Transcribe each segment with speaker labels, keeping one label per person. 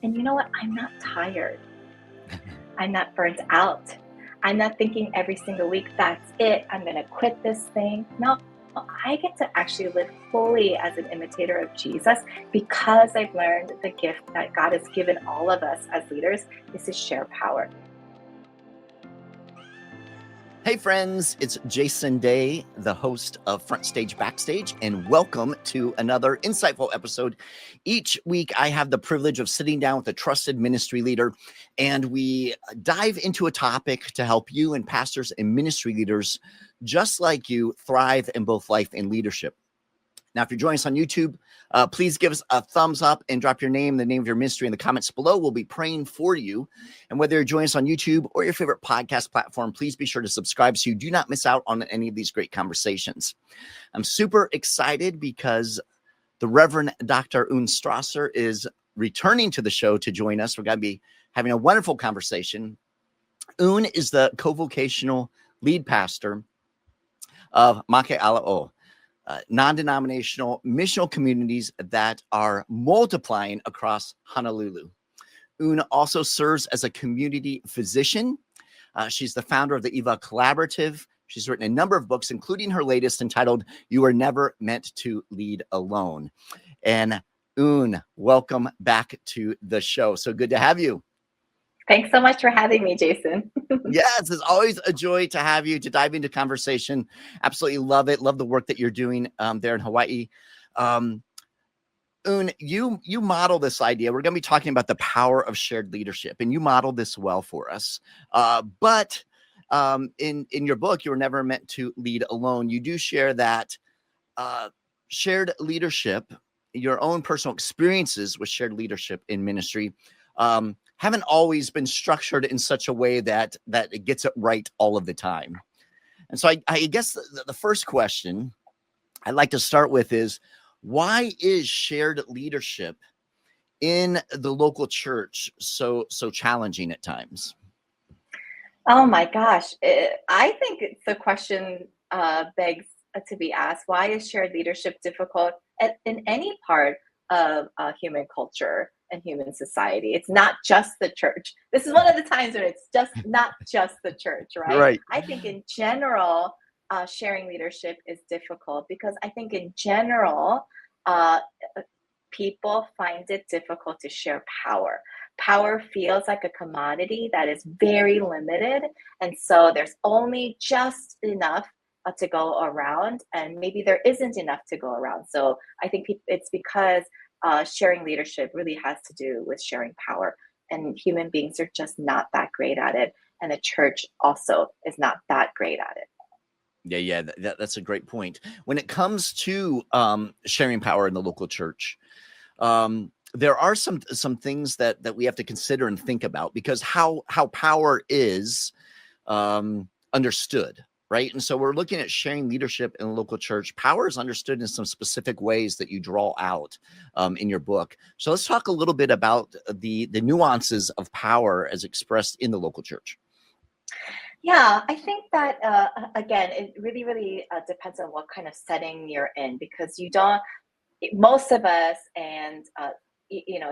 Speaker 1: And you know what? I'm not tired. I'm not burnt out. I'm not thinking every single week, that's it, I'm going to quit this thing. No, I get to actually live fully as an imitator of Jesus because I've learned the gift that God has given all of us as leaders is to share power.
Speaker 2: Hey friends, it's Jason Daye, the host of FrontStage BackStage, and welcome to another insightful episode. Each week I have the privilege of sitting down with a trusted ministry leader, and we dive into a topic to help you and pastors and ministry leaders just like you thrive in both life and leadership. Now, if you're joining us on YouTube, please give us a thumbs up and drop your name, the name of your ministry in the comments below. We'll be praying for you. And whether you're joining us on YouTube or your favorite podcast platform, please be sure to subscribe so you do not miss out on any of these great conversations. I'm super excited because the Reverend Dr. Strawser is returning to the show to join us. We're going to be having a wonderful conversation. Is the co-vocational lead pastor of Make'ala'o, non-denominational missional communities that are multiplying across Honolulu. Also serves as a community physician. She's the founder of the Iwa Collaborative. She's written a number of books, including her latest entitled, You Are Never Meant to Lead Alone. And welcome back to the show. So good to have you.
Speaker 1: Thanks so much for having me, Jason.
Speaker 2: Yes, it's always a joy to have you, to dive into conversation. Absolutely love it. Love the work that you're doing there in Hawaii. You model this idea. We're going to be talking about the power of shared leadership, and you model this well for us. But in your book, You Were Never Meant to Lead Alone, you do share that shared leadership, your own personal experiences with shared leadership in ministry, haven't always been structured in such a way that it gets it right all of the time. And so I guess the first question I'd like to start with is, why is shared leadership in the local church so challenging at times?
Speaker 1: Oh my gosh. I think the question begs to be asked, why is shared leadership difficult in any part of human culture and human society? It's not just the church. This is one of the times when it's just not just the church, right?
Speaker 2: Right.
Speaker 1: I think in general, sharing leadership is difficult because I think in general, people find it difficult to share power. Power feels like a commodity that is very limited. And so there's only just enough to go around, and maybe there isn't enough to go around. So I think it's because sharing leadership really has to do with sharing power, and human beings are just not that great at it, and the church also is not that great at it.
Speaker 2: Yeah, that's a great point. When it comes to sharing power in the local church, there are some things that we have to consider and think about, because how power is understood. Right. And so we're looking at sharing leadership in the local church. Power is understood in some specific ways that you draw out in your book. So let's talk a little bit about the nuances of power as expressed in the local church.
Speaker 1: Yeah, I think that, again, it really, really depends on what kind of setting you're in, because most of us, and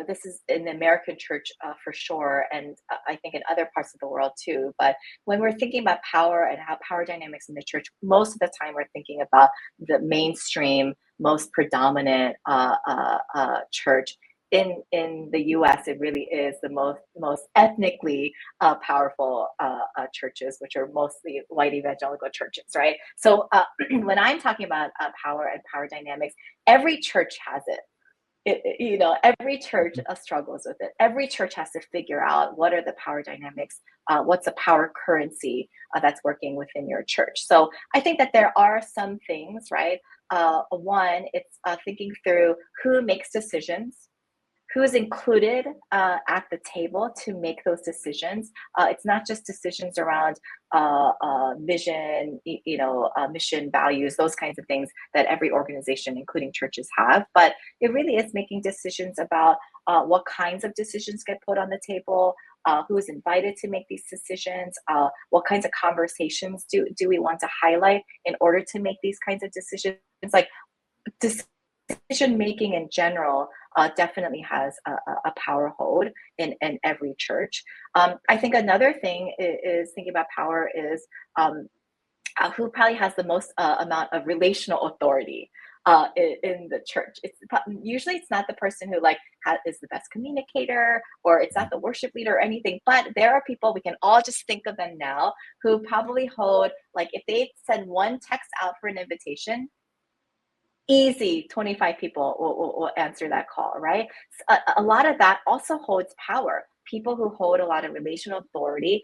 Speaker 1: this is in the American church for sure, and I think in other parts of the world too. But when we're thinking about power and how power dynamics in the church, most of the time we're thinking about the mainstream, most predominant church. In the U.S., it really is the most ethnically powerful churches, which are mostly white evangelical churches, right? So when I'm talking about power and power dynamics, every church has it. Every church struggles with it. Every church has to figure out what are the power dynamics, what's the power currency that's working within your church. So I think that there are some things, right? One, it's thinking through who makes decisions, who is included at the table to make those decisions. It's not just decisions around vision, mission, values, those kinds of things that every organization, including churches, have. But it really is making decisions about what kinds of decisions get put on the table, who is invited to make these decisions, what kinds of conversations do we want to highlight in order to make these kinds of decisions. Like decision making in general definitely has a power hold in every church. I think another thing is thinking about power is who probably has the most amount of relational authority in the church. Usually it's not the person who is the best communicator, or it's not the worship leader or anything, but there are people, we can all just think of them now, who probably hold, like if they send one text out for an invitation, easy 25 people will answer that call, right? A lot of that also holds power. People who hold a lot of relational authority,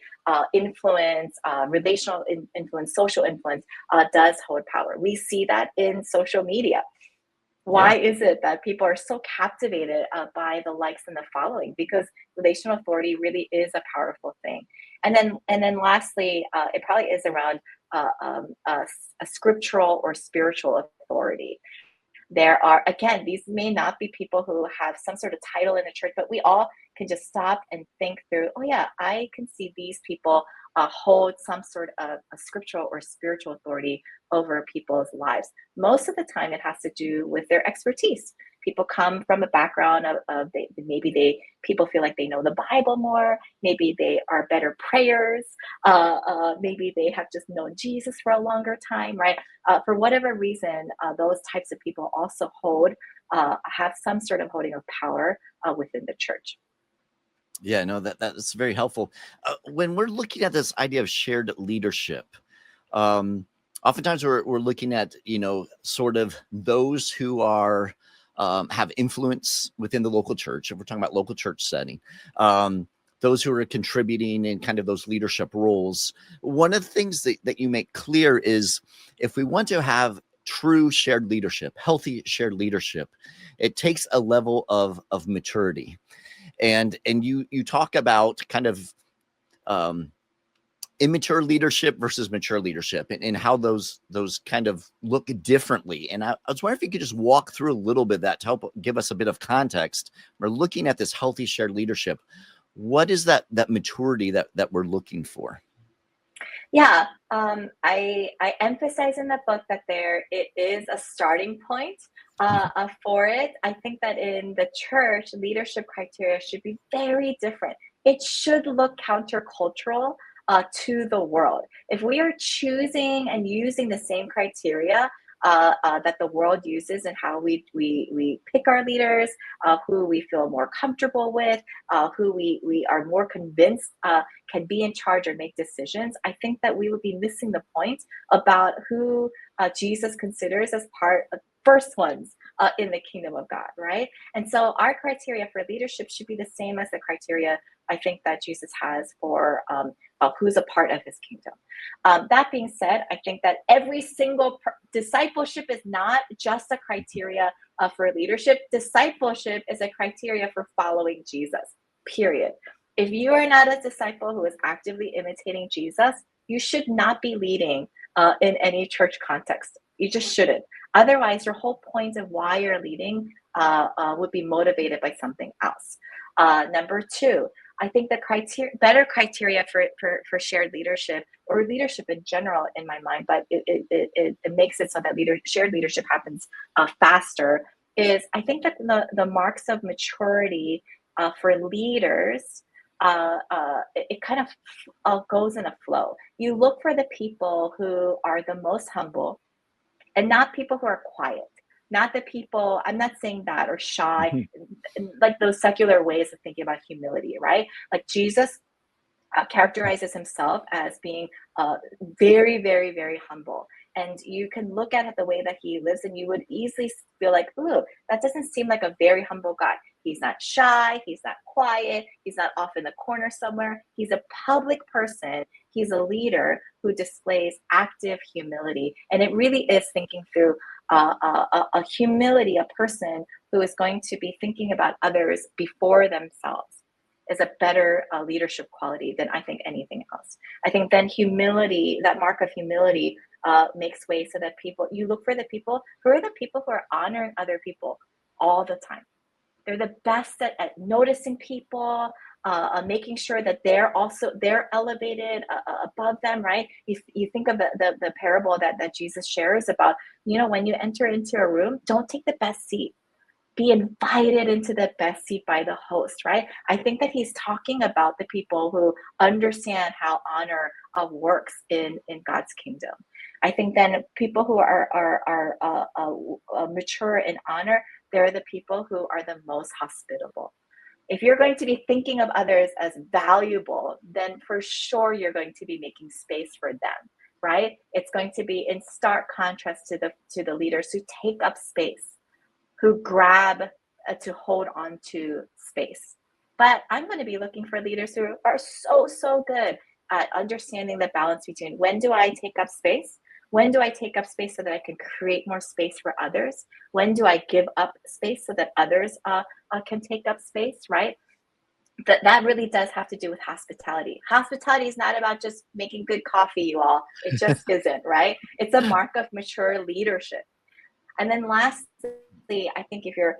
Speaker 1: influence, relational influence, social influence, does hold power. We see that in social media. Why is it that people are so captivated by the likes and the following? Because relational authority really is a powerful thing. And then lastly, it probably is around a scriptural or spiritual authority. There are, again, these may not be people who have some sort of title in the church, but we all can just stop and think through, oh yeah, I can see these people hold some sort of a scriptural or spiritual authority over people's lives. Most of the time it has to do with their expertise. People come from a background of people feel like they know the Bible more. Maybe they are better prayers. Maybe they have just known Jesus for a longer time, right? For whatever reason, those types of people also have some sort of holding of power within the church.
Speaker 2: Yeah, no, that's very helpful. When we're looking at this idea of shared leadership, oftentimes we're looking at, sort of those who are have influence within the local church. If we're talking about local church setting, those who are contributing in kind of those leadership roles. One of the things that you make clear is, if we want to have true shared leadership, healthy shared leadership, it takes a level of maturity. And you talk about kind of immature leadership versus mature leadership, and how those kind of look differently. And I was wondering if you could just walk through a little bit of that to help give us a bit of context. We're looking at this healthy shared leadership. What is that maturity that we're looking for?
Speaker 1: Yeah, I emphasize in the book that it is a starting point for it. I think that in the church, leadership criteria should be very different. It should look countercultural to the world. If we are choosing and using the same criteria that the world uses, and how we pick our leaders, who we feel more comfortable with, who we are more convinced can be in charge or make decisions, I think that we would be missing the point about who Jesus considers as part of first ones in the kingdom of God, right? And so our criteria for leadership should be the same as the criteria I think that Jesus has for who's a part of his kingdom. That being said, I think that every single discipleship is not just a criteria for leadership. Discipleship is a criteria for following Jesus, period. If you are not a disciple who is actively imitating Jesus, you should not be leading in any church context. You just shouldn't. Otherwise, your whole point of why you're leading would be motivated by something else. Number two, I think the better criteria for shared leadership, or leadership in general, in my mind, but it makes it so that shared leadership happens faster, is I think that the marks of maturity for leaders, it kind of goes in a flow. You look for the people who are the most humble, and not people who are quiet. Not the people, I'm not saying that, or shy, like those secular ways of thinking about humility, right? Like Jesus characterizes himself as being very, very, very humble. And you can look at the way that he lives, and you would easily feel like, ooh, that doesn't seem like a very humble guy. He's not shy. He's not quiet. He's not off in the corner somewhere. He's a public person. He's a leader who displays active humility. And it really is thinking through a humility, a person who is going to be thinking about others before themselves, is a better leadership quality than I think anything else. I think then humility, that mark of humility, makes way so that you look for the people who are honoring other people all the time. They're the best at noticing people, making sure that they're elevated above them, right? You think of the parable that Jesus shares about, when you enter into a room, don't take the best seat. be invited into the best seat by the host, right? I think that he's talking about the people who understand how honor works in God's kingdom. I think then people who are mature in honor, they're the people who are the most hospitable. If you're going to be thinking of others as valuable, then for sure you're going to be making space for them, right? It's going to be in stark contrast to the leaders who take up space, who grab to hold on to space. But I'm going to be looking for leaders who are so good at understanding the balance between when do I take up space? When do I take up space so that I can create more space for others? When do I give up space so that others can take up space, right? That really does have to do with hospitality. Hospitality is not about just making good coffee, you all. It just isn't, right? It's a mark of mature leadership. And then lastly, I think if you're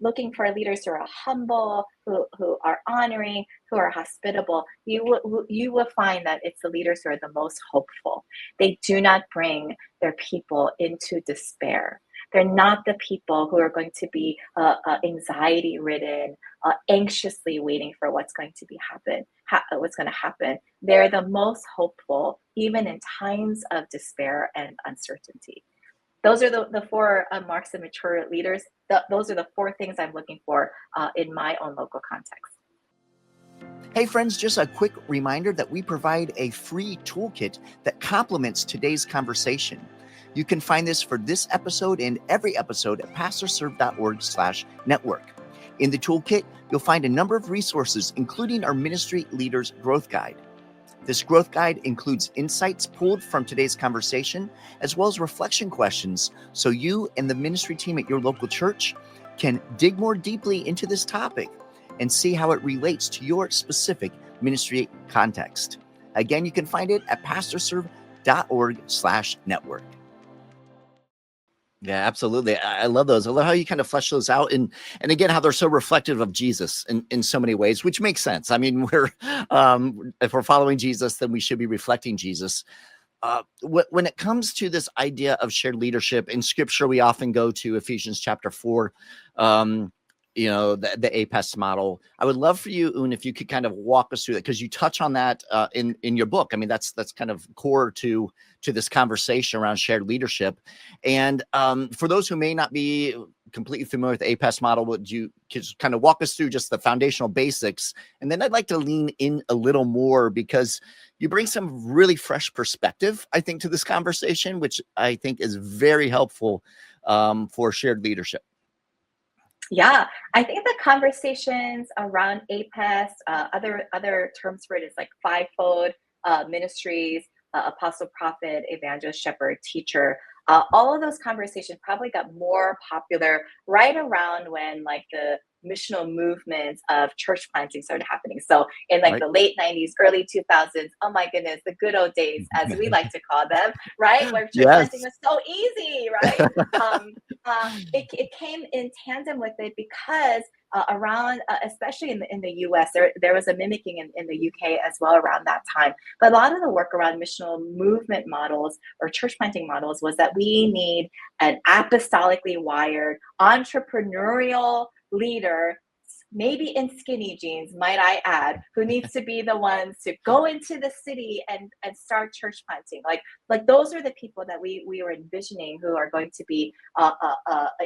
Speaker 1: looking for leaders who are humble, who are honoring, who are hospitable, you will find that it's the leaders who are the most hopeful. They do not bring their people into despair. They're not the people who are going to be anxiety ridden, anxiously waiting for what's going to happen. They're the most hopeful, even in times of despair and uncertainty. Those are the four marks of mature leaders. Those are the four things I'm looking for in my own local context.
Speaker 2: Hey friends, just a quick reminder that we provide a free toolkit that complements today's conversation. You can find this for this episode and every episode at pastorserve.org/network. In the toolkit, you'll find a number of resources, including our Ministry Leaders Growth Guide. This growth guide includes insights pulled from today's conversation, as well as reflection questions, so you and the ministry team at your local church can dig more deeply into this topic and see how it relates to your specific ministry context. Again, you can find it at pastorserve.org/network. Yeah, absolutely. I love those. I love how you kind of flesh those out, and again, how they're so reflective of Jesus in so many ways, which makes sense. I mean, if we're following Jesus, then we should be reflecting Jesus. When it comes to this idea of shared leadership in Scripture, we often go to Ephesians chapter 4. The APEST model. I would love for you, Un, if you could kind of walk us through that, because you touch on that in your book. I mean, that's kind of core to this conversation around shared leadership. And for those who may not be completely familiar with the APEST model, would you just kind of walk us through just the foundational basics? And then I'd like to lean in a little more, because you bring some really fresh perspective, I think, to this conversation, which I think is very helpful for shared leadership.
Speaker 1: Yeah, I think the conversations around APEST, other terms for it is like fivefold ministries, apostle, prophet, evangelist, shepherd, teacher. All of those conversations probably got more popular right around when like the missional movements of church planting started happening. So in like the late 90s, early 2000s, oh my goodness, the good old days, as we like to call them, right? Where church planting was so easy, right? It came in tandem with it because around, especially in the US, there was a mimicking in the UK as well around that time. But a lot of the work around missional movement models or church planting models was that we need an apostolically wired, entrepreneurial leader, maybe in skinny jeans, might I add, who needs to be the ones to go into the city and start church planting. Like those are the people that we were envisioning who are going to be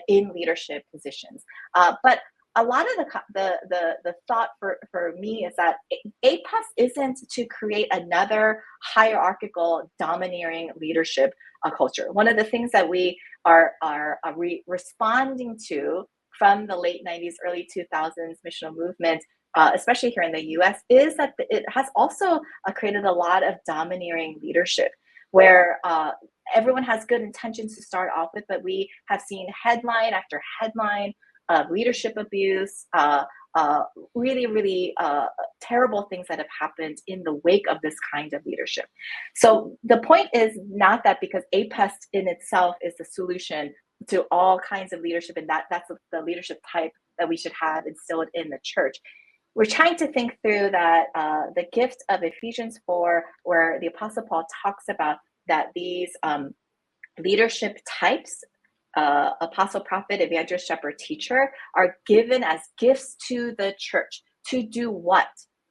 Speaker 1: in leadership positions. But a lot of the thought for me is that APEST isn't to create another hierarchical domineering leadership culture. One of the things that we are responding to from the late 90s, early 2000s missional movement, especially here in the US, is that it has also created a lot of domineering leadership where everyone has good intentions to start off with, but we have seen headline after headline of leadership abuse, really terrible things that have happened in the wake of this kind of leadership. So the point is not that because APEST in itself is the solution to all kinds of leadership, and that's the leadership type that we should have instilled in the church. We're trying to think through that the gift of Ephesians 4, where the Apostle Paul talks about that these leadership types apostle, prophet, evangelist, shepherd, teacher are given as gifts to the church to do what?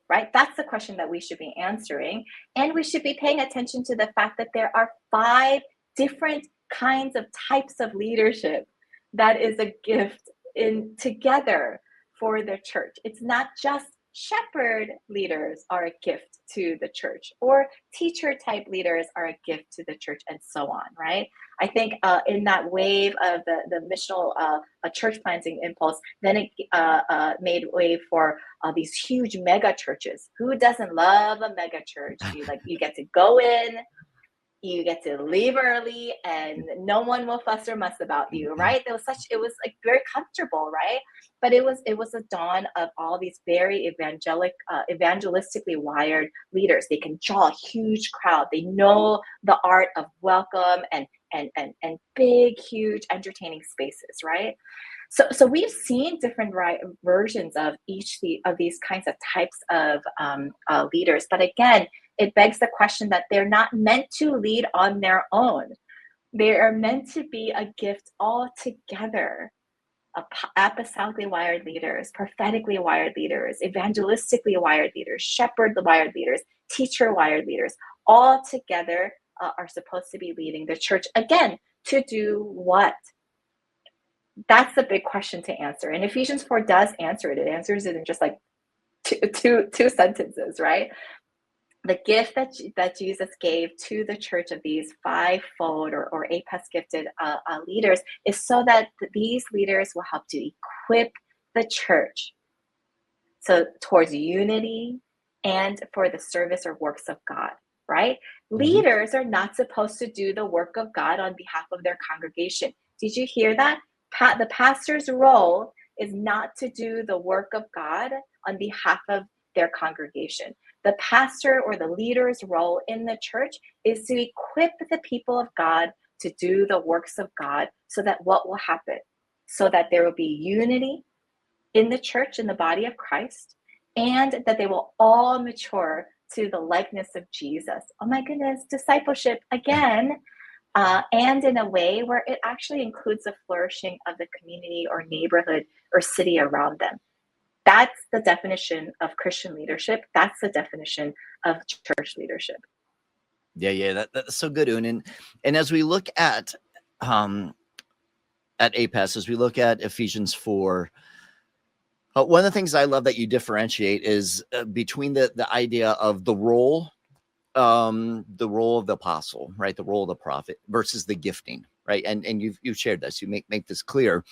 Speaker 1: Right? That's the question that we should be answering. And we should be paying attention to the fact that there are 5 different kinds of types of leadership that is a gift in together for the church. It's not just shepherd leaders are a gift to the church, or teacher type leaders are a gift to the church, and so on, right? I think in that wave of the missional church planting impulse, then it made way for these huge mega churches. Who doesn't love a mega church? You get to go in, you get to leave early, and no one will fuss or muss about you, right? It was like very comfortable, right? But it was a dawn of all these very evangelistically wired leaders. They can draw a huge crowd. They know the art of welcome and big, huge, entertaining spaces, right? So we've seen different versions of each of these kinds of types of leaders. But again, it begs the question that they're not meant to lead on their own. They are meant to be a gift all together. Apostolically wired leaders, prophetically wired leaders, evangelistically wired leaders, shepherd wired leaders, teacher wired leaders, all together are supposed to be leading the church, again, to do what? That's the big question to answer. And Ephesians 4 does answer it. It answers it in just like two sentences, right? The gift that Jesus gave to the church of these 5-fold or APEST gifted leaders is so that these leaders will help to equip the church so towards unity and for the service or works of God, right? Mm-hmm. Leaders are not supposed to do the work of God on behalf of their congregation. Did you hear that? The pastor's role is not to do the work of God on behalf of their congregation. The pastor or the leader's role in the church is to equip the people of God to do the works of God, so that what will happen? So that there will be unity in the church, in the body of Christ, and that they will all mature to the likeness of Jesus. Oh my goodness, discipleship again, and in a way where it actually includes the flourishing of the community or neighborhood or city around them. That's the definition of Christian leadership. That's the definition of church leadership.
Speaker 2: Yeah, that's so good, Un. And as we look at APEST, as we look at Ephesians 4, one of the things I love that you differentiate is between the idea of the role of the apostle, right, the role of the prophet versus the gifting, right, and you've shared this. You make this clear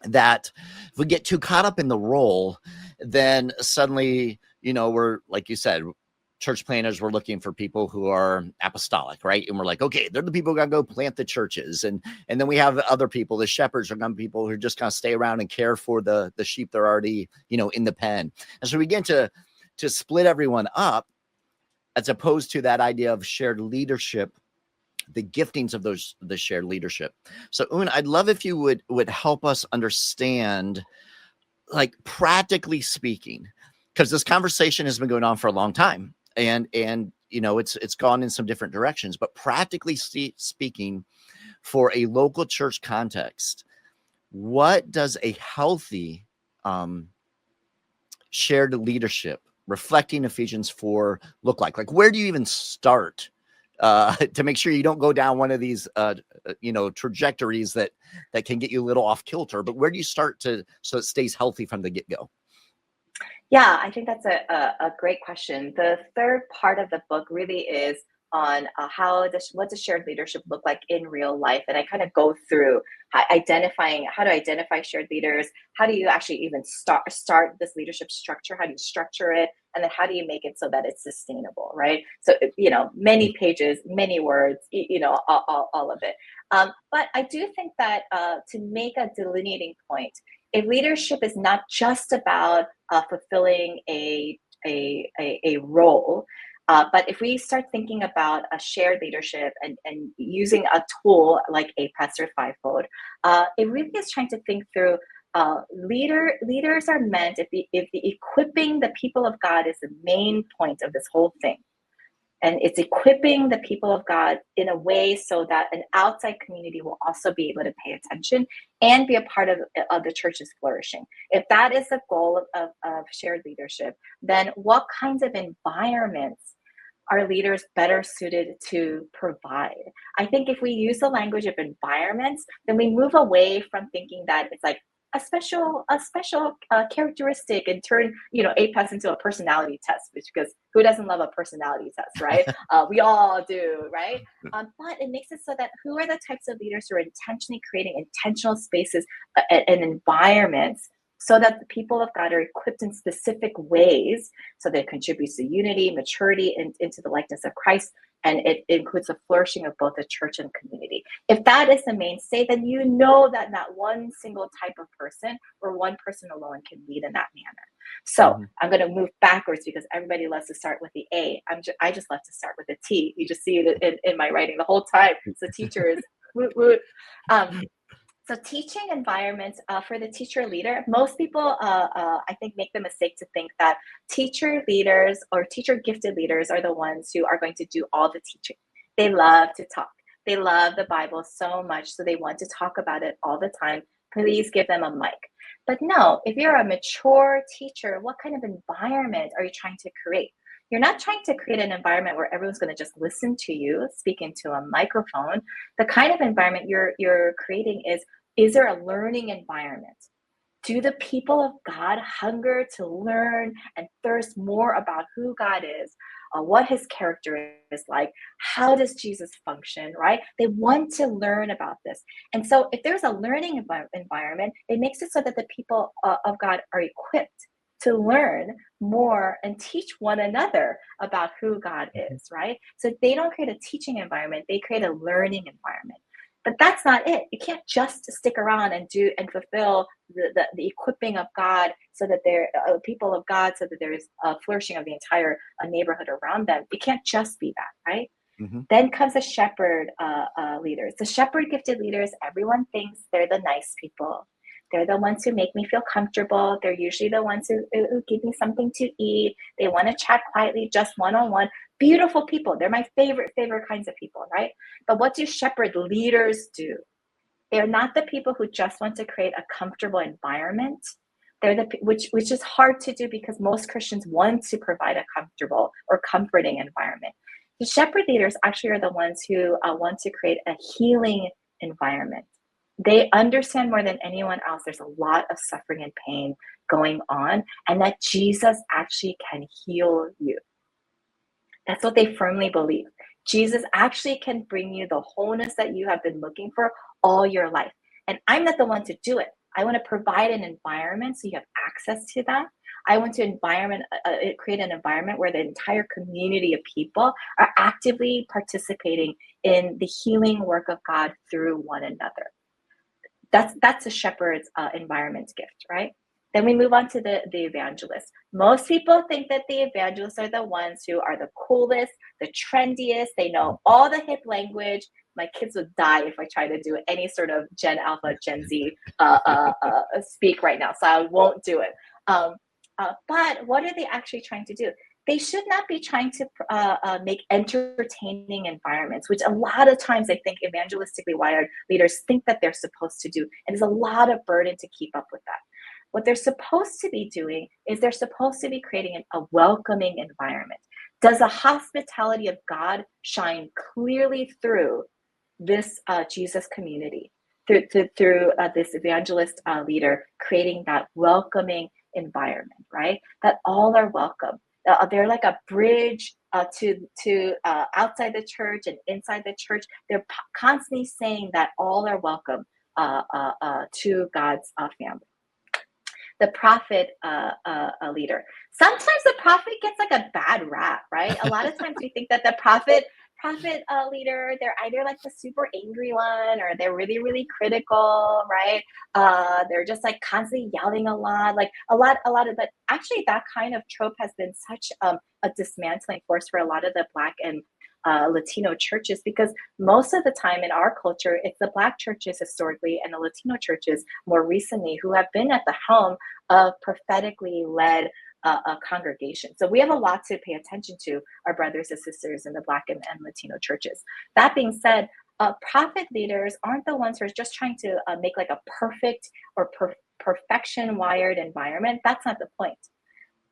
Speaker 2: that if we get too caught up in the role, then suddenly, we're, like you said, church planners, we're looking for people who are apostolic, right? And we're like, okay, they're the people who got to go plant the churches. And then we have other people, the shepherds are going to be people who are just going to stay around and care for the sheep that are already, in the pen. And so we begin to split everyone up, as opposed to that idea of shared leadership, the giftings of the shared leadership. So Un, I'd love if you would help us understand, like, practically speaking, because this conversation has been going on for a long time, and it's gone in some different directions, but practically speaking, for a local church context, what does a healthy shared leadership reflecting Ephesians 4 look like? Like, where do you even start to make sure you don't go down one of these, trajectories that can get you a little off kilter? But where do you start so it stays healthy from the get-go?
Speaker 1: Yeah, I think that's a great question. The third part of the book really is on what does shared leadership look like in real life, and I kind of go through how to identify shared leaders. How do you actually even start this leadership structure? How do you structure it? And then how do you make it so that it's sustainable, right? So, many pages, many words, all of it. But I do think that to make a delineating point, if leadership is not just about fulfilling a role, but if we start thinking about a shared leadership and using a tool like APEST or Fivefold, it really is trying to think through leaders are meant, if the equipping the people of God is the main point of this whole thing, And it's equipping the people of God in a way so that an outside community will also be able to pay attention and be a part of the church's flourishing. If that is the goal of shared leadership, then what kinds of environments are leaders better suited to provide? I think if we use the language of environments, then we move away from thinking that it's like a special characteristic and turn APEST into a personality test, because who doesn't love a personality test, right? We all do, right? But it makes it so that who are the types of leaders who are intentionally creating intentional spaces and environments so that the people of God are equipped in specific ways so that it contributes to unity, maturity, and into the likeness of Christ. And it includes the flourishing of both the church and community. If that is the mainstay, then you know that not one single type of person or one person alone can lead in that manner. So I'm going to move backwards because everybody loves to start with the A. I just love to start with the T. You just see it in my writing the whole time. So teachers, woot, woot. So teaching environments for the teacher leader, most people, I think, make the mistake to think that teacher leaders or teacher gifted leaders are the ones who are going to do all the teaching. They love to talk. They love the Bible so much, so they want to talk about it all the time. Please give them a mic. But no, if you're a mature teacher, what kind of environment are you trying to create? You're not trying to create an environment where everyone's going to just listen to you speak into a microphone. The kind of environment you're creating is there a learning environment? Do the people of God hunger to learn and thirst more about who God is, what his character is like? How does Jesus function, right? They want to learn about this. And so if there's a learning environment, it makes it so that the people of God are equipped to learn more and teach one another about who God is, right? So they don't create a teaching environment, they create a learning environment. But that's not it. You can't just stick around and do and fulfill the equipping of God so that they're people of God, so that there's a flourishing of the entire neighborhood around them. It can't just be that, right? Then comes the shepherd leaders. The shepherd gifted leaders, everyone thinks they're the nice people. They're the ones who make me feel comfortable. They're usually the ones who give me something to eat. They want to chat quietly, just one-on-one. Beautiful people. They're my favorite kinds of people, right? But what do shepherd leaders do? They're not the people who just want to create a comfortable environment. They're which is hard to do because most Christians want to provide a comfortable or comforting environment. The shepherd leaders actually are the ones who want to create a healing environment. They understand more than anyone else there's a lot of suffering and pain going on, and that Jesus actually can heal you. That's what they firmly believe. Jesus actually can bring you the wholeness that you have been looking for all your life. And I'm not the one to do it. I want to provide an environment so you have access to that. I want to create an environment where the entire community of people are actively participating in the healing work of God through one another. That's a shepherd's environment gift, right? Then we move on to the evangelists. Most people think that the evangelists are the ones who are the coolest, the trendiest. They know all the hip language. My kids would die if I try to do any sort of Gen Alpha, Gen Z speak right now, so I won't do it. But what are they actually trying to do? They should not be trying to make entertaining environments, which a lot of times I think evangelistically wired leaders think that they're supposed to do. And there's a lot of burden to keep up with that. What they're supposed to be doing is they're supposed to be creating a welcoming environment. Does the hospitality of God shine clearly through this Jesus community, through this evangelist leader creating that welcoming environment, right? That all are welcome. They're like a bridge to outside the church and inside the church. They're constantly saying that all are welcome to God's family. The prophet leader. Sometimes the prophet gets like a bad rap, right? A lot of times we think that the prophet leader, they're either like the super angry one or they're really, really critical, right? They're just like constantly yelling a lot, but actually that kind of trope has been such a dismantling force for a lot of the Black and Latino churches, because most of the time in our culture, it's the Black churches historically and the Latino churches more recently who have been at the helm of prophetically led a congregation. So we have a lot to pay attention to, our brothers and sisters in the Black and Latino churches. That being said, prophet leaders aren't the ones who are just trying to make like a perfect or perfection wired environment. That's not the point.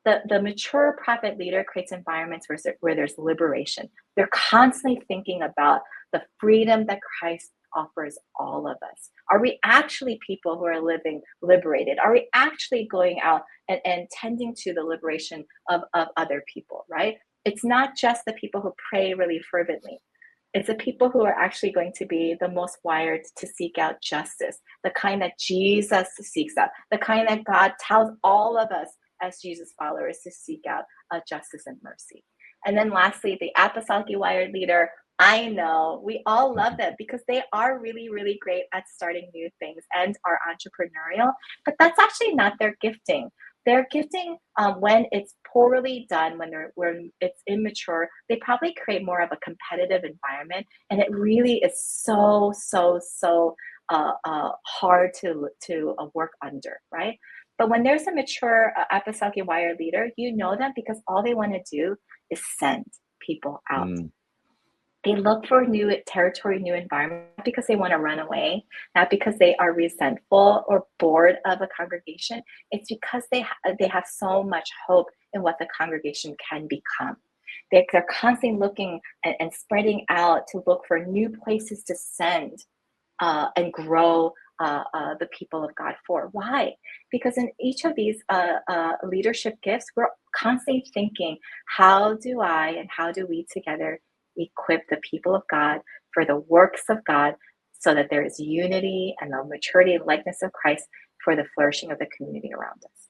Speaker 1: The mature prophet leader creates environments where there's liberation. They're constantly thinking about the freedom that Christ offers all of us. Are we actually people who are living liberated? Are we actually going out and tending to the liberation of other people, right? It's not just the people who pray really fervently. It's the people who are actually going to be the most wired to seek out justice, the kind that Jesus seeks out, the kind that God tells all of us as Jesus followers to seek out justice and mercy. And then lastly, the apostolic wired leader, I know we all love them because they are really, really great at starting new things and are entrepreneurial, but that's actually not their gifting. Their gifting, when it's poorly done, when it's immature, they probably create more of a competitive environment, and it really is so hard to work under, right? But when there's a mature apostolic wired leader, you know them because all they want to do is send people out. They look for new territory, new environment, not because they want to run away, not because they are resentful or bored of a congregation. It's because they have so much hope in what the congregation can become. They're constantly looking and spreading out to look for new places to send and grow the people of God for. Why? Because in each of these leadership gifts, we're constantly thinking, how do I and how do we together equip the people of God for the works of God so that there is unity and the maturity and likeness of Christ for the flourishing of the community around us.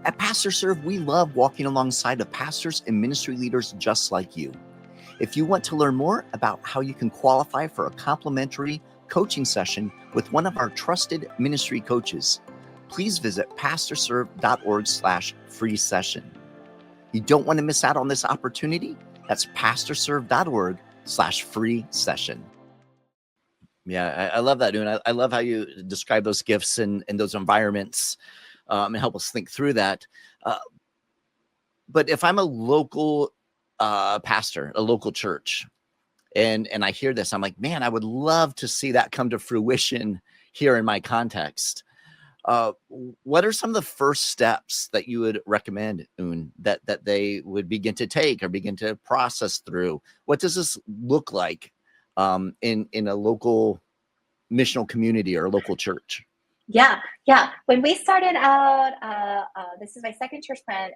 Speaker 2: At Pastor Serve, we love walking alongside of pastors and ministry leaders just like you. If you want to learn more about how you can qualify for a complimentary coaching session with one of our trusted ministry coaches, please visit pastorserve.org/free session. You don't want to miss out on this opportunity? That's pastorserve.org/free session. Yeah, I love that, dude. I love how you describe those gifts and those environments and help us think through that. But if I'm a local pastor, a local church, and I hear this, I'm like, man, I would love to see that come to fruition here in my context. What are some of the first steps that you would recommend, Un, that they would begin to take or begin to process through? What does this look like in a local missional community or a local church?
Speaker 1: Yeah. When we started out, this is my second church plant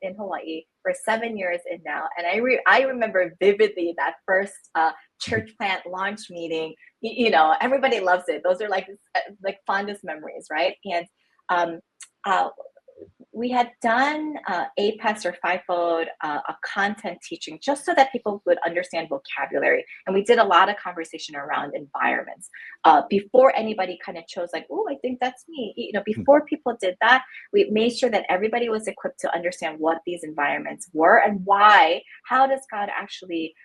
Speaker 1: in Hawaii. We're 7 years in now, and I remember vividly that first church plant launch meeting. You know, everybody loves it. Those are like fondest memories, right? And we had done APEST or fivefold a content teaching just so that people would understand vocabulary. And we did a lot of conversation around environments before anybody kind of chose like, oh, I think that's me. You know, before people did that, we made sure that everybody was equipped to understand what these environments were and why. How does God actually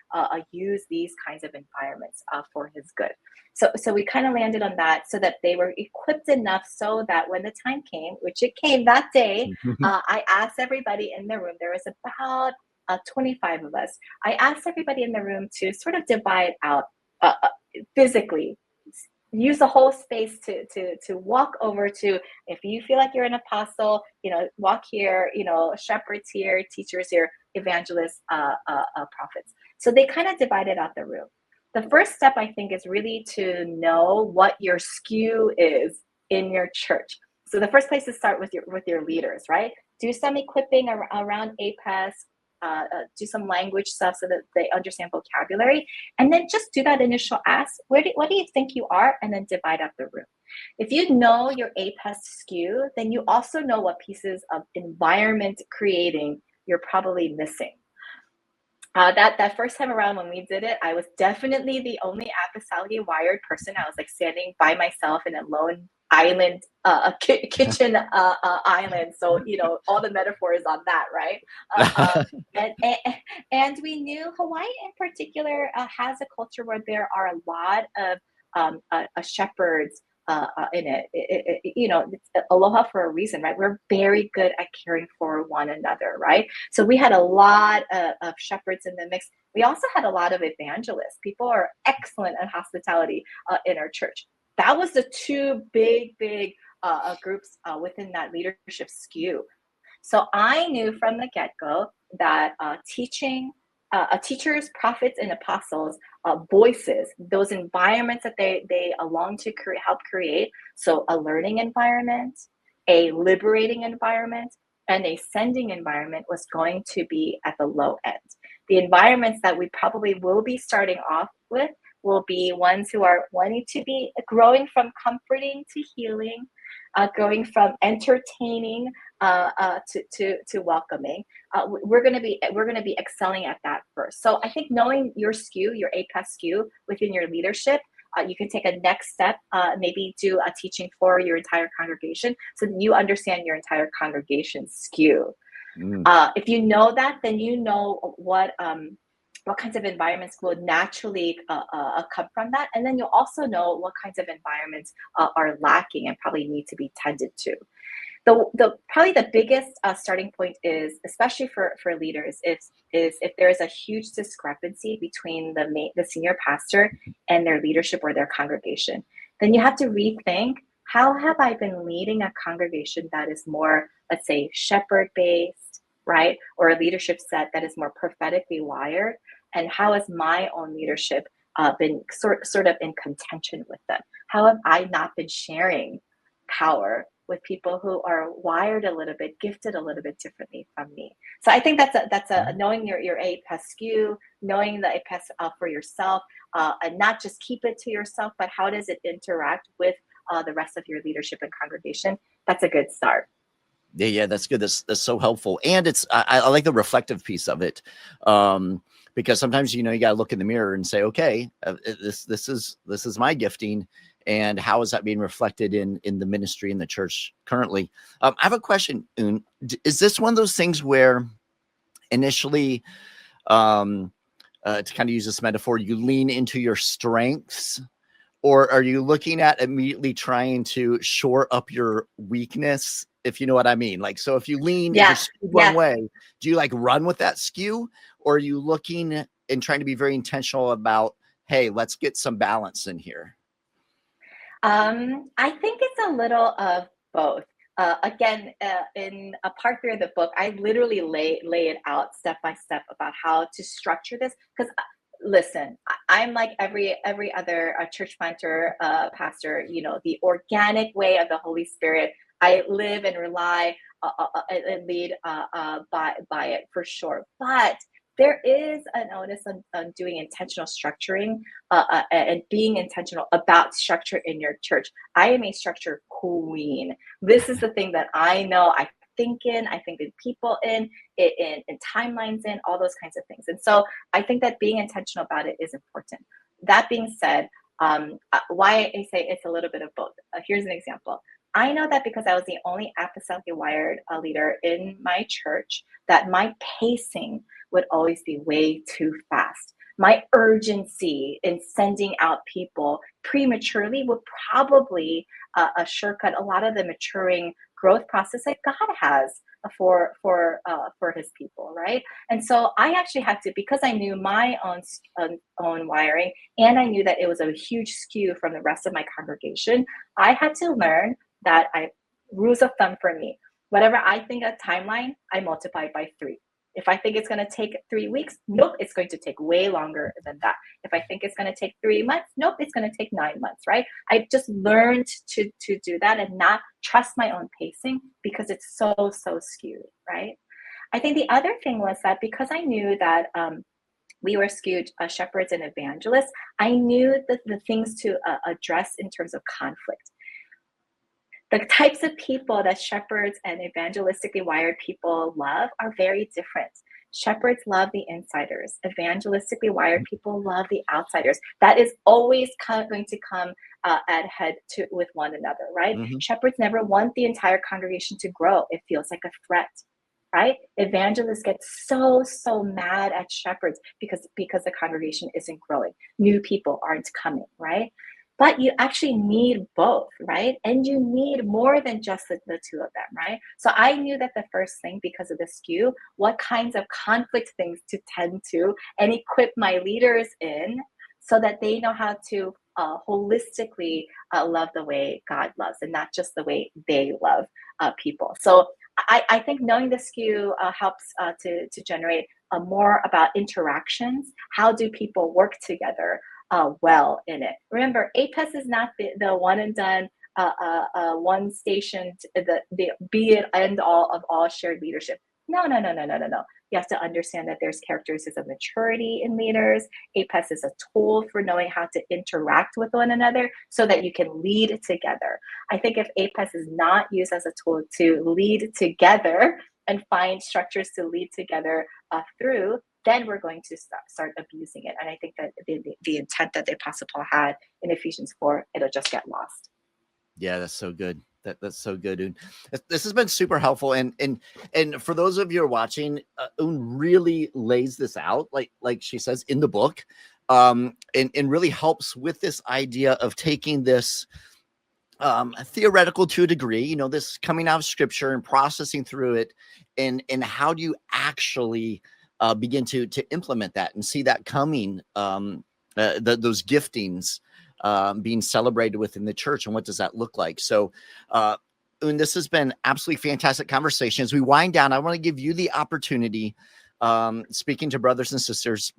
Speaker 1: use these kinds of environments for his good? So we kind of landed on that so that they were equipped enough so that when the time came, which it came that day, I asked everybody in the room, there was about 25 of us. I asked everybody in the room to sort of divide out physically, use the whole space to walk over to, if you feel like you're an apostle, you know, walk here, you know, shepherds here, teachers here, evangelists, prophets. So they kind of divided out the room. The first step, I think, is really to know what your skew is in your church. So the first place to start with your leaders, right? Do some equipping around APEST, do some language stuff so that they understand vocabulary, and then just do that initial ask. What do you think you are? And then divide up the room. If you know your APEST skew, then you also know what pieces of environment creating you're probably missing. That first time around when we did it, I was definitely the only apostolic wired person. I was like standing by myself in a lone island, kitchen island. So, you know, all the metaphors on that, right? And we knew Hawaii in particular has a culture where there are a lot of shepherds in it. It's aloha for a reason, right? We're very good at caring for one another, right? So we had a lot of shepherds in the mix. We also had a lot of evangelists. People are excellent at hospitality in our church. That was the two big groups within that leadership skew. So I knew from the get-go that teachers, prophets, and apostles, voices, those environments that they long to help create. So a learning environment, a liberating environment, and a sending environment was going to be at the low end. The environments that we probably will be starting off with will be ones who are wanting to be growing from comforting to healing, going from entertaining to welcoming. We're going to be excelling at that first. So I think knowing your skew, your APEST skew within your leadership, you can take a next step, maybe do a teaching for your entire congregation so that you understand your entire congregation's skew. If you know that, then you know what kinds of environments will naturally come from that. And then you'll also know what kinds of environments are lacking and probably need to be tended to. Probably the biggest starting point is, especially for leaders, is if there is a huge discrepancy between the senior pastor and their leadership or their congregation, then you have to rethink, how have I been leading a congregation that is more, let's say, shepherd based, right? Or a leadership set that is more prophetically wired? And how has my own leadership been sort of in contention with them? How have I not been sharing power with people who are wired a little bit, gifted a little bit differently from me? So I think that's a knowing your APEST skew, knowing the APEST for yourself, and not just keep it to yourself, but how does it interact with the rest of your leadership and congregation? That's a good start.
Speaker 2: Yeah, that's good. That's so helpful. And I like the reflective piece of it. Because sometimes, you got to look in the mirror and say, okay, this is my gifting, and how is that being reflected in the ministry in the church currently? I have a question, Un. Is this one of those things where initially, to kind of use this metaphor, you lean into your strengths, or are you looking at immediately trying to shore up your weakness? If you know what I mean. Like, so if you lean, if you're skewed one way, do you like run with that skew, or are you looking and trying to be very intentional about, hey, let's get some balance in here?
Speaker 1: I think it's a little of both. Again, in a part 3 of the book, I literally lay it out step by step about how to structure this. Because listen, I'm like every other church planter, pastor. The organic way of the Holy Spirit. I live and rely and lead by it for sure. But there is an onus on doing intentional structuring and being intentional about structure in your church. I am a structure queen. This is the thing that I know. I think in people in timelines in all those kinds of things. And so I think that being intentional about it is important. That being said, why I say it's a little bit of both. Here's an example. I know that because I was the only apostolically wired leader in my church, that my pacing would always be way too fast. My urgency in sending out people prematurely would probably shortcut a lot of the maturing growth process that God has for his people, right? And so I actually had to, because I knew my own wiring, and I knew that it was a huge skew from the rest of my congregation, I had to learn that rules of thumb for me. Whatever I think a timeline, I multiply it by 3. If I think it's going to take 3 weeks, nope, it's going to take way longer than that. If I think it's going to take 3 months, nope, it's going to take 9 months, right? I just learned to do that and not trust my own pacing because it's so skewed, right? I think the other thing was that because I knew that we were skewed shepherds and evangelists, I knew that the things to address in terms of conflict. The types of people that shepherds and evangelistically wired people love are very different. Shepherds love the insiders. Evangelistically wired people love the outsiders. That is always going to come at head with one another, right? Mm-hmm. Shepherds never want the entire congregation to grow. It feels like a threat, right? Evangelists get so mad at shepherds because the congregation isn't growing. New people aren't coming, right? But you actually need both, right? And you need more than just the two of them, right? So I knew that the first thing, because of the skew, what kinds of conflict things to tend to and equip my leaders in, so that they know how to holistically love the way God loves, and not just the way they love people. So I think knowing the skew helps to generate more about interactions. How do people work together well in it? Remember, APEST is not the one and done, one station, the be it end all of all shared leadership. No, no, no, no, no, no, no. You have to understand that there's characteristics of maturity in leaders. APEST is a tool for knowing how to interact with one another so that you can lead together. I think if APEST is not used as a tool to lead together and find structures to lead together through, then we're going to start abusing it. And I think that the intent that the Apostle Paul had in Ephesians 4, it'll just get lost.
Speaker 2: Yeah, that's so good. That's so good, Un. This has been super helpful, and for those of you who are watching, Un really lays this out, like she says in the book, and really helps with this idea of taking this theoretical to a degree, this coming out of Scripture and processing through it, and how do you actually begin to implement that and see that coming, those giftings being celebrated within the church, and what does that look like? So, and this has been absolutely fantastic conversation. As we wind down, I want to give you the opportunity, speaking to brothers and sisters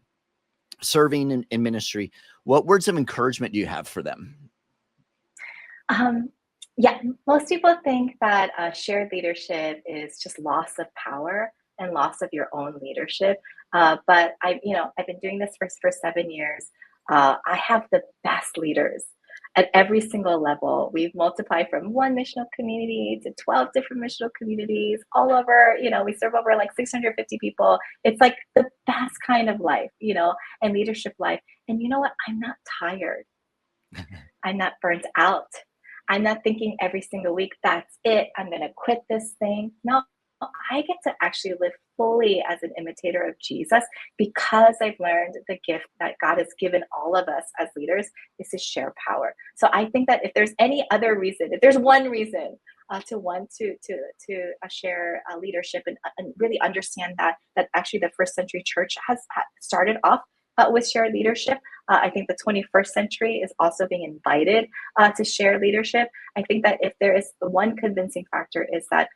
Speaker 2: serving in ministry. What words of encouragement do you have for them?
Speaker 1: Yeah, most people think that shared leadership is just loss of power and loss of your own leadership. But I've been doing this for 7 years. I have the best leaders at every single level. We've multiplied from one missional community to 12 different missional communities all over. We serve over like 650 people. It's like the best kind of life, and leadership life. And you know what? I'm not tired. I'm not burnt out. I'm not thinking every single week, that's it, I'm going to quit this thing. No, I get to actually live fully as an imitator of Jesus, because I've learned the gift that God has given all of us as leaders is to share power. So I think that if there's any other reason, if there's one reason to want to share leadership and really understand that actually the first century church has started off with shared leadership. I think the 21st century is also being invited to share leadership. I think that if there is the one convincing factor is that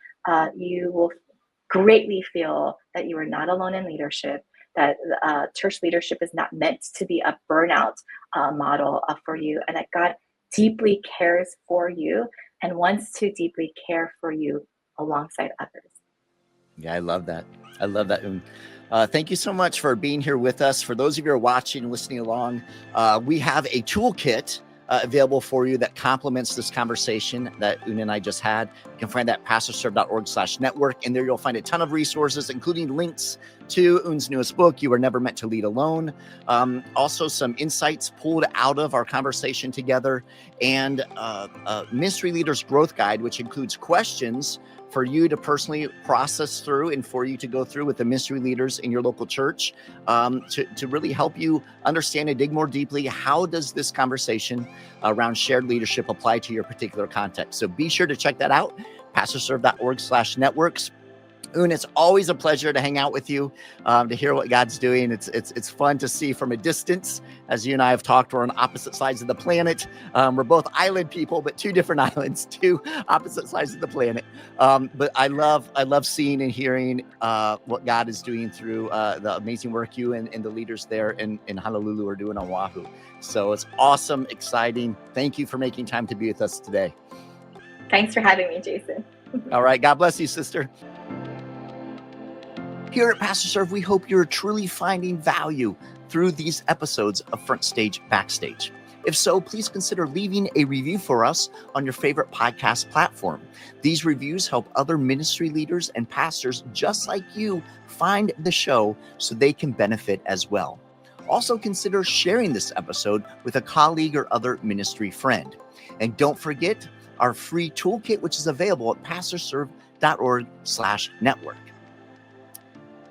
Speaker 1: you will greatly feel that you are not alone in leadership, that church leadership is not meant to be a burnout model for you, and that God deeply cares for you and wants to deeply care for you alongside others.
Speaker 2: Yeah, I love that. I love that. Thank you so much for being here with us. For those of you who are watching and listening along, we have a toolkit available for you that complements this conversation that Un and I just had. You can find that at pastorserve.org/network, and there you'll find a ton of resources, including links to Un's newest book, You Are Never Meant to Lead Alone. Also some insights pulled out of our conversation together, and a Ministry Leaders Growth Guide, which includes questions for you to personally process through and for you to go through with the ministry leaders in your local church, to really help you understand and dig more deeply, how does this conversation around shared leadership apply to your particular context? So be sure to check that out, pastorserve.org/networks. Un, it's always a pleasure to hang out with you, to hear what God's doing. It's fun to see from a distance. As you and I have talked, we're on opposite sides of the planet. We're both island people, but two different islands, two opposite sides of the planet. But I love seeing and hearing what God is doing through the amazing work you and the leaders there in Honolulu are doing on Oahu. So it's awesome, exciting. Thank you for making time to be with us today.
Speaker 1: Thanks for having me, Jason.
Speaker 2: All right. God bless you, sister. Here at Pastor Serve, we hope you're truly finding value through these episodes of FrontStage BackStage. If so, please consider leaving a review for us on your favorite podcast platform. These reviews help other ministry leaders and pastors just like you find the show so they can benefit as well. Also consider sharing this episode with a colleague or other ministry friend. And don't forget our free toolkit, which is available at pastorserve.org/network.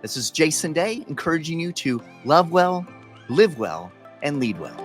Speaker 2: This is Jason Daye, encouraging you to love well, live well, and lead well.